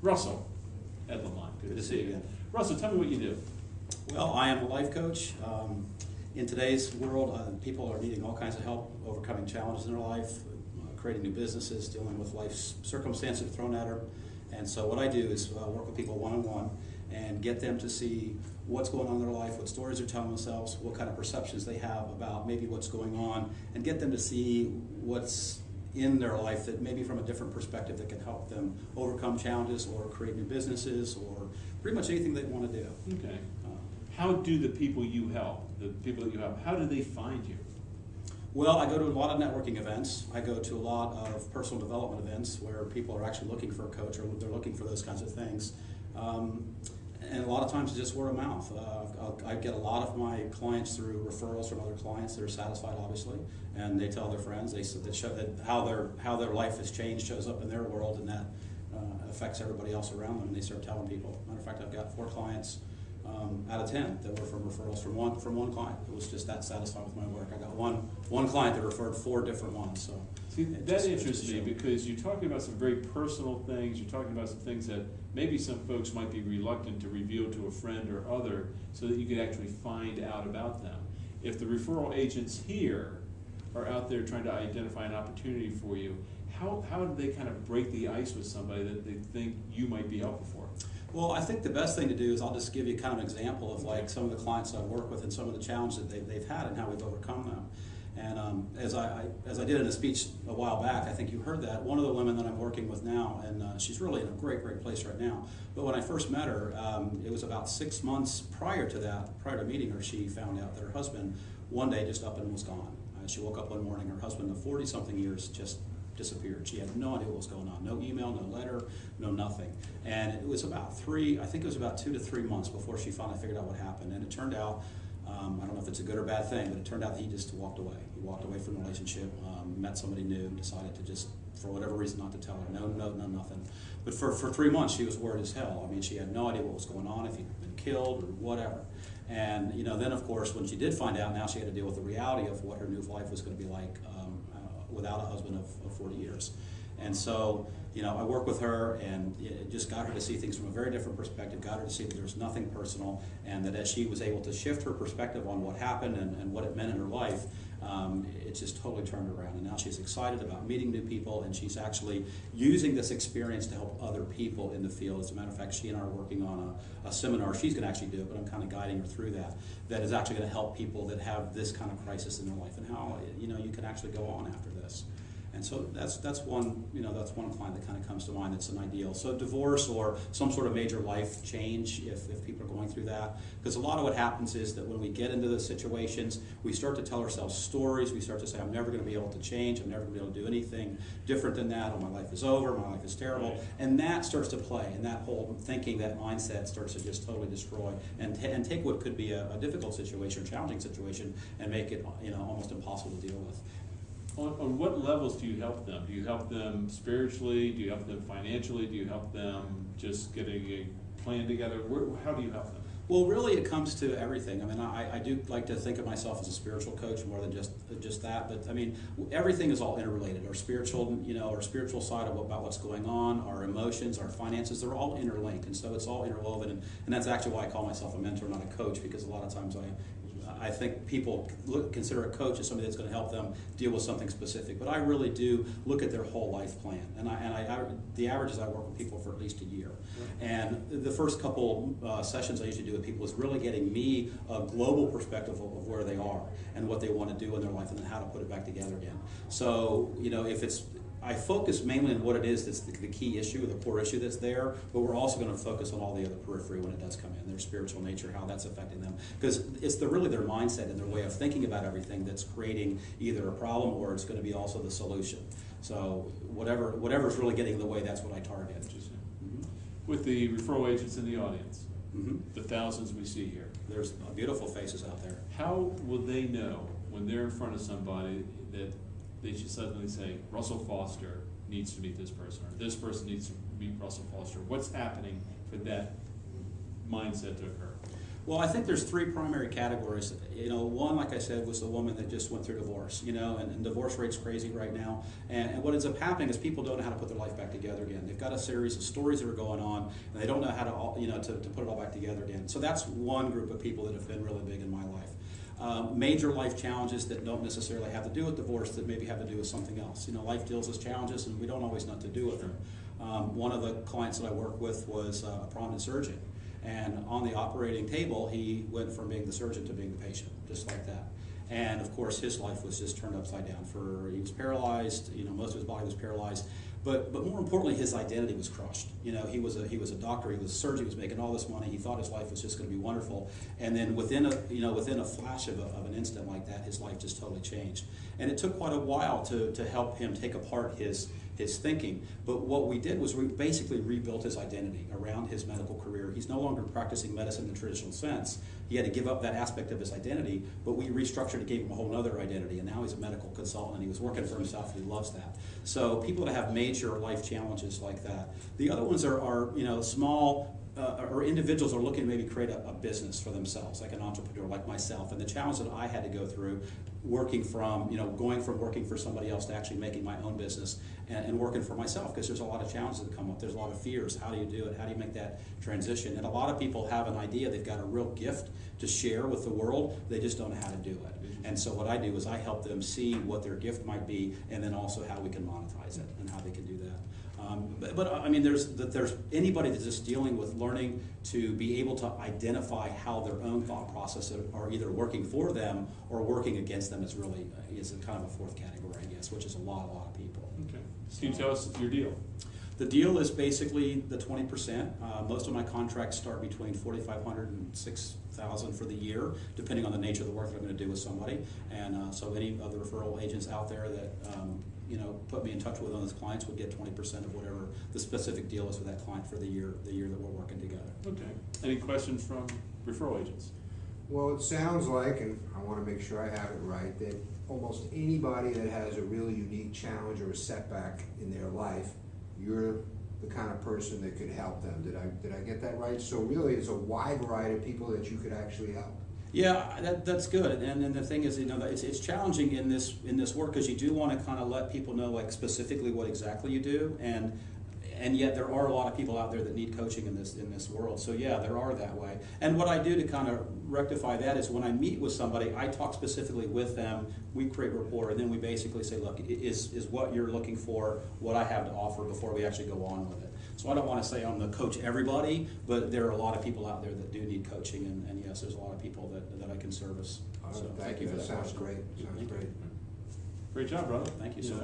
Russell at Lamont. Good to see you again. Russell, tell me what you do. Well, I am a life coach. In today's world, people are needing all kinds of help overcoming challenges in their life, creating new businesses, dealing with life's circumstances thrown at her. And so what I do is work with people one-on-one and get them to see what's going on in their life, what stories they're telling themselves, what kind of perceptions they have about maybe what's going on, and get them to see what's in their life that maybe from a different perspective that can help them overcome challenges or create new businesses or pretty much anything they want to do. Okay. How do the people you help, how do they find you? Well, I go to a lot of networking events. I go to a lot of personal development events where people are actually looking for a coach or they're looking for those kinds of things. And a lot of times it's just word of mouth. I get a lot of my clients through referrals from other clients that are satisfied, obviously, and they tell their friends. They show that how their life has changed shows up in their world, and that affects everybody else around them. And they start telling people. Matter of fact, I've got 4 clients out of 10 that were from referrals from one client. It was just that satisfied with my work. I got one client that referred 4 different ones. So see, that interests me because you're talking about some very personal things. You're talking about some things that maybe some folks might be reluctant to reveal to a friend or other, so that you could actually find out about them. If the referral agents here are out there trying to identify an opportunity for you, how do they kind of break the ice with somebody that they think you might be helpful for? Well, I think the best thing to do is I'll just give you kind of an example of like some of the clients I work with and some of the challenges that they've had and how we've overcome them. And as I did in a speech a while back, I think you heard that, one of the women that I'm working with now, and she's really in a great place right now. But when I first met her, it was about 6 months prior to meeting her, she found out that her husband one day just up and was gone. She woke up one morning, her husband of 40-something years just disappeared. She had no idea what was going on. No email, no letter, no nothing. And it was about 2 to 3 months before she finally figured out what happened. And it turned out, I don't know if it's a good or bad thing, but it turned out that he just walked away. He walked away from the relationship, met somebody new, decided to just, for whatever reason, not to tell her. No, nothing. But for 3 months, she was worried as hell. I mean, she had no idea what was going on, if he'd been killed or whatever. And then of course, when she did find out, now she had to deal with the reality of what her new life was going to be like without a husband of 40 years. And so, I work with her and it just got her to see things from a very different perspective, got her to see that there's nothing personal, and that as she was able to shift her perspective on what happened and what it meant in her life, it just totally turned around. And now she's excited about meeting new people, and she's actually using this experience to help other people in the field. As a matter of fact, she and I are working on a seminar. She's going to actually do it, but I'm kind of guiding her through that is actually going to help people that have this kind of crisis in their life, and how you can actually go on after this. And so that's one client that kind of comes to mind that's an ideal. So divorce or some sort of major life change, if people are going through that. Because a lot of what happens is that when we get into those situations, we start to tell ourselves stories. We start to say, I'm never going to be able to change. I'm never going to be able to do anything different than that. Oh, my life is over. My life is terrible. Right. And that starts to play. And that whole thinking, that mindset starts to just totally destroy and take what could be a difficult situation, a challenging situation, and make it almost impossible to deal with. On what levels do you help them? Do you help them spiritually? Do you help them financially? Do you help them just getting a plan together? How do you help them? Well, really, it comes to everything. I mean, I do like to think of myself as a spiritual coach more than just that. But I mean, everything is all interrelated. Our spiritual side about what's going on, our emotions, our finances, they're all interlinked, and so it's all interwoven. And that's actually why I call myself a mentor, not a coach, because a lot of times I think people consider a coach as somebody that's going to help them deal with something specific, but I really do look at their whole life plan. And the average is I work with people for at least a year. Right. And the first couple sessions I usually do with people is really getting me a global perspective of where they are and what they want to do in their life, and then how to put it back together again. So I focus mainly on what it is that's the key issue, the core issue that's there, but we're also going to focus on all the other periphery when it does come in, their spiritual nature, how that's affecting them. Because it's really their mindset and their way of thinking about everything that's creating either a problem or it's going to be also the solution. So whatever's really getting in the way, that's what I target. Interesting. Mm-hmm. With the referral agents in the audience, the thousands we see here. There's beautiful faces out there. How will they know when they're in front of somebody that they should suddenly say, Russell Foster needs to meet this person, or this person needs to meet Russell Foster? What's happening for that mindset to occur? Well, I think there's three primary categories. One, like I said, was the woman that just went through divorce, and divorce rate's crazy right now. And what ends up happening is people don't know how to put their life back together again. They've got a series of stories that are going on, and they don't know how to put it all back together again. So that's one group of people that have been really big in my life. Major life challenges that don't necessarily have to do with divorce, that maybe have to do with something else. Life deals us challenges, and we don't always know what to do with them. One of the clients that I work with was a prominent surgeon. And on the operating table, he went from being the surgeon to being the patient, just like that. And of course, his life was just turned upside down. He was paralyzed. Most of his body was paralyzed. But more importantly, his identity was crushed. He was a doctor. He was a surgeon. He was making all this money. He thought his life was just going to be wonderful. And then within a flash of an instant like that, his life just totally changed. And it took quite a while to help him take apart his thinking. But what we did was we basically rebuilt his identity around his medical career. He's no longer practicing medicine in the traditional sense. He had to give up that aspect of his identity, but we restructured and gave him a whole other identity. And now he's a medical consultant, and he was working for himself, and he loves that. So people that have major life challenges like that. The other ones are small, or individuals are looking to maybe create a business for themselves, like an entrepreneur, like myself. And the challenge that I had to go through, going from working for somebody else to actually making my own business and working for myself, because there's a lot of challenges that come up. There's a lot of fears. How do you do it? How do you make that transition? And a lot of people have an idea. They've got a real gift to share with the world. They just don't know how to do it. And so what I do is I help them see what their gift might be, and then also how we can monetize it and how they can do that. But I mean, there's anybody that's just dealing with learning to be able to identify how their own thought process are either working for them or working against them is kind of a fourth category, I guess, which is a lot of people. Okay. So can you tell us your deal? The deal is basically the 20%. Most of my contracts start between $4,500 and $6,000 for the year, depending on the nature of the work that I'm going to do with somebody. And so any of the referral agents out there that put me in touch with one of those clients would get 20% of whatever the specific deal is with that client for the year that we're working together. Okay. Any questions from referral agents? Well, it sounds like, and I want to make sure I have it right, that almost anybody that has a really unique challenge or a setback in their life, you're the kind of person that could help them. Did I get that right? So really, it's a wide variety of people that you could actually help. Yeah, that's good. And the thing is, it's challenging in this work, because you do want to kind of let people know like specifically what exactly you do, and yet there are a lot of people out there that need coaching in this world. So yeah, there are that way. And what I do to kind of rectify that is when I meet with somebody, I talk specifically with them, we create rapport, and then we basically say, look, is what you're looking for what I have to offer before we actually go on with it. So I don't want to say I'm the coach everybody, but there are a lot of people out there that do need coaching, and yes, there's a lot of people that I can service. So Thank you. That sounds great. Sounds great. Great job, brother. Thank you so much.